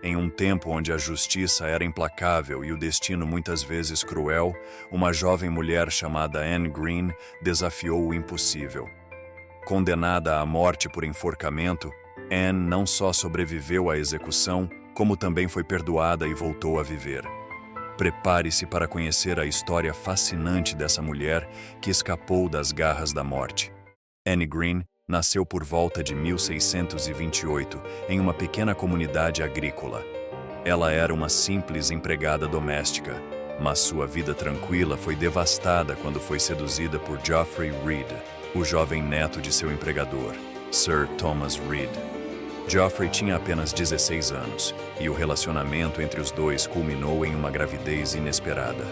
Em um tempo onde a justiça era implacável e o destino muitas vezes cruel, uma jovem mulher chamada Anne Green desafiou o impossível. Condenada à morte por enforcamento, Anne não só sobreviveu à execução, como também foi perdoada e voltou a viver. Prepare-se para conhecer a história fascinante dessa mulher que escapou das garras da morte. Anne Green nasceu por volta de 1628 em uma pequena comunidade agrícola. Ela era uma simples empregada doméstica, mas sua vida tranquila foi devastada quando foi seduzida por Geoffrey Reed, o jovem neto de seu empregador, Sir Thomas Reed. Geoffrey tinha apenas 16 anos, e o relacionamento entre os dois culminou em uma gravidez inesperada.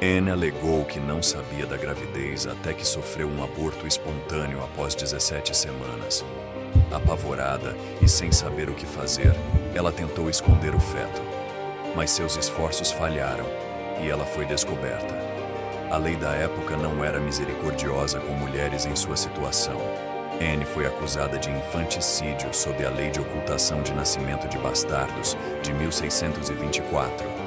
Anne alegou que não sabia da gravidez até que sofreu um aborto espontâneo após 17 semanas. Apavorada e sem saber o que fazer, ela tentou esconder o feto. Mas seus esforços falharam e ela foi descoberta. A lei da época não era misericordiosa com mulheres em sua situação. Anne foi acusada de infanticídio sob a Lei de Ocultação de Nascimento de Bastardos de 1624.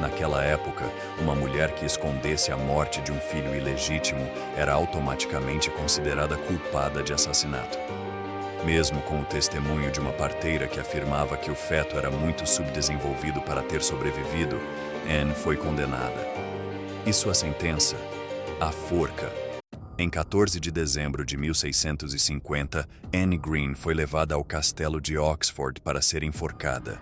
Naquela época, uma mulher que escondesse a morte de um filho ilegítimo era automaticamente considerada culpada de assassinato. Mesmo com o testemunho de uma parteira que afirmava que o feto era muito subdesenvolvido para ter sobrevivido, Anne foi condenada. E sua sentença? A forca. Em 14 de dezembro de 1650, Anne Green foi levada ao castelo de Oxford para ser enforcada.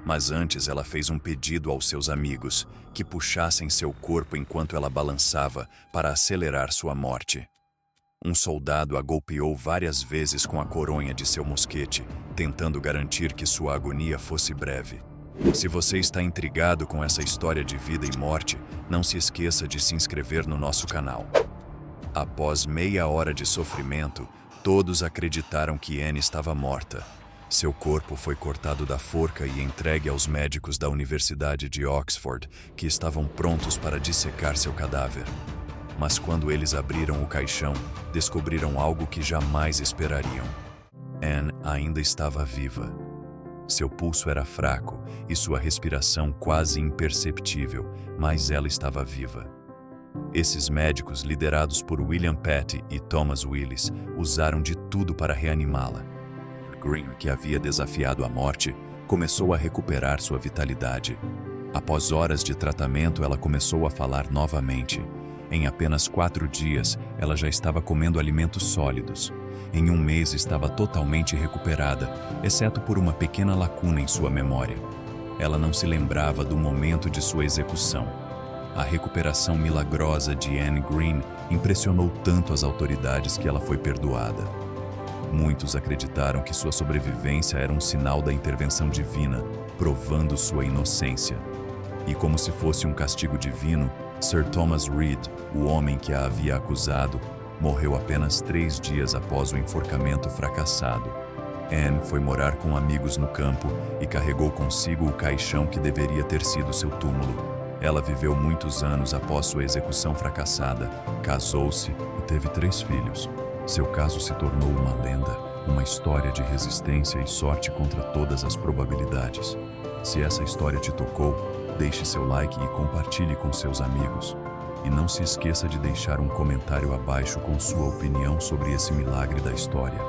Mas antes ela fez um pedido aos seus amigos, que puxassem seu corpo enquanto ela balançava para acelerar sua morte. Um soldado a golpeou várias vezes com a coronha de seu mosquete, tentando garantir que sua agonia fosse breve. Se você está intrigado com essa história de vida e morte, não se esqueça de se inscrever no nosso canal. Após meia hora de sofrimento, todos acreditaram que Anne estava morta. Seu corpo foi cortado da forca e entregue aos médicos da Universidade de Oxford, que estavam prontos para dissecar seu cadáver. Mas quando eles abriram o caixão, descobriram algo que jamais esperariam. Anne ainda estava viva. Seu pulso era fraco e sua respiração quase imperceptível, mas ela estava viva. Esses médicos, liderados por William Petty e Thomas Willis, usaram de tudo para reanimá-la. Green, que havia desafiado a morte, começou a recuperar sua vitalidade. Após horas de tratamento, ela começou a falar novamente. Em apenas 4 dias, ela já estava comendo alimentos sólidos. Em um mês, estava totalmente recuperada, exceto por uma pequena lacuna em sua memória. Ela não se lembrava do momento de sua execução. A recuperação milagrosa de Anne Green impressionou tanto as autoridades que ela foi perdoada. Muitos acreditaram que sua sobrevivência era um sinal da intervenção divina, provando sua inocência. E como se fosse um castigo divino, Sir Thomas Reed, o homem que a havia acusado, morreu apenas 3 dias após o enforcamento fracassado. Anne foi morar com amigos no campo e carregou consigo o caixão que deveria ter sido seu túmulo. Ela viveu muitos anos após sua execução fracassada, casou-se e teve 3 filhos. Seu caso se tornou uma lenda, uma história de resistência e sorte contra todas as probabilidades. Se essa história te tocou, deixe seu like e compartilhe com seus amigos. E não se esqueça de deixar um comentário abaixo com sua opinião sobre esse milagre da história.